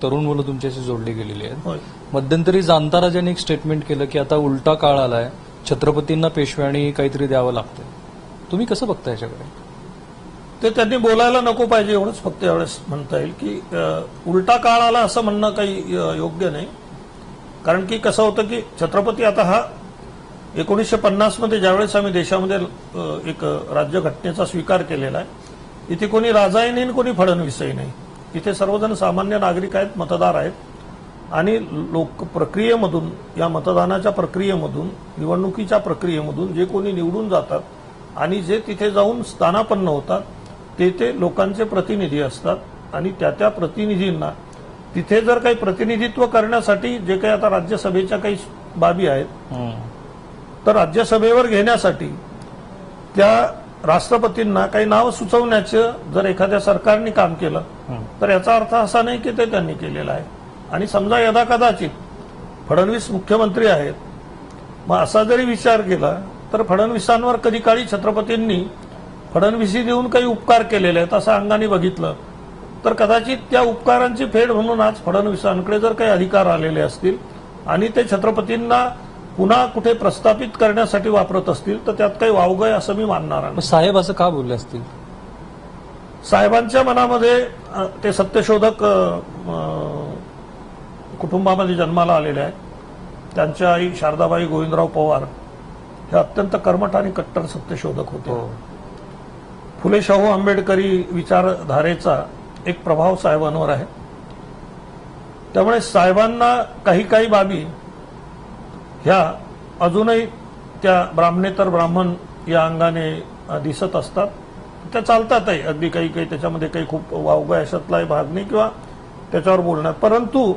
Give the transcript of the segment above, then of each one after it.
तरुण मुलं तुमच्याशी जोडली गेलेली आहेत. होय. मध्यंतरी जाणता राजांनी एक स्टेटमेंट केलं की आता उलटा काळ आलाय, छत्रपतींना पेशव्यांनी काहीतरी द्यावं लागतंय. तुम्ही कसं बघता याच्याकडे? ते त्यांनी बोलायला नको पाहिजे एवढंच फक्त एवढंच म्हणता येईल की उलटा काळ आला असं म्हणणं काही योग्य नाही. कारण की कसं होतं की छत्रपती आता हा 1950 मध्ये ज्यावेळेस आम्ही देशामध्ये एक राज्यघटनेचा स्वीकार केलेला आहे, इथे कोणी राजाही नाही कोणी फडणवीसही नाही. इथे सर्वजण सामान्य नागरिक आहेत, मतदार आहेत आणि लोक प्रक्रियेमधून, या मतदानाच्या प्रक्रियेमधून, निवडणुकीच्या प्रक्रियेमधून जे कोणी निवडून जातात आणि जे तिथे जाऊन स्थानापन्न होतात ते लोकांचे प्रतिनिधी असतात आणि त्या प्रतिनिधींना तिथे जर काही प्रतिनिधित्व करण्यासाठी जे काही आता राज्यसभेच्या काही बाबी आहेत तर राज्यसभेवर घेण्यासाठी त्या राष्ट्रपतींना काही नाव सुचवण्याचं जर एखाद्या सरकारने काम केलं तर याचा अर्थ असा नाही की ते त्यांनी केलेलं आहे. आणि समजा यदाकदाचित फडणवीस मुख्यमंत्री आहेत, मग असा जरी विचार केला तर फडणवीसांवर कधी काळी छत्रपतींनी फडणवीसी देऊन काही उपकार केलेले आहेत असं अंगाने बघितलं तर कदाचित त्या उपकारांची फेड म्हणून आज फडणवीसांकडे जर काही अधिकार आलेले असतील आणि ते छत्रपतींना पुन्हा कुठे प्रस्थापित करण्यासाठी वापरत असतील तर त्यात काही वावगं आहे असं मी मानणार आहे. साहेब असं का बोलले असतील? साहेबांच्या मनामध्ये ते सत्यशोधक कुटुंबामध्ये जन्माला आलेले आहेत. त्यांच्या आई शारदाबाई गोविंदराव पवार हे अत्यंत कर्मठ आणि कट्टर सत्यशोधक होते. फुले शाहू आंबेडकरी विचारधारेचा एक प्रभाव साहेबांवर आहे. त्यामुळे साहेबांना काही बाबी ह्या अजूनही त्या ब्राह्मणेतर ब्राह्मण या अंगाने दिसत असतात. त्या चालतातही, अगदी काही त्याच्यामध्ये काही खूप वावगा अशातलाही भाग नाही किंवा त्याच्यावर बोलणार. परंतु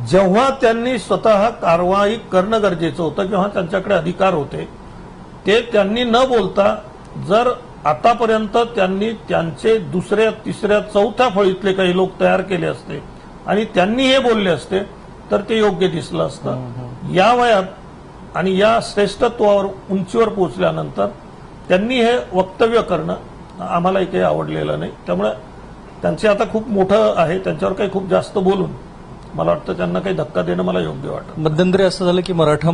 जेव्हा त्यांनी स्वतः कारवाई करणं गरजेचं होतं किंवा त्यांच्याकडे अधिकार होते ते त्यांनी न बोलता जर आतापर्यंत त्यांनी त्यांचे दुसऱ्या तिसऱ्या चौथ्या फळीतले काही लोक तयार केले असते आणि त्यांनी हे बोलले असते तर ते योग्य दिसलं असतं. या वयात आणि या श्रेष्ठत्वावर उंचीवर पोहोचल्यानंतर त्यांनी हे वक्तव्य करणं आम्हालाही काही आवडलेलं नाही. त्यामुळे त्यांचे आता खूप मोठं आहे, त्यांच्यावर काही खूप जास्त बोलून मला वाटतं त्यांना काही धक्का देणं मला योग्य वाटतं. मध्यंतरी असं झालं की मराठा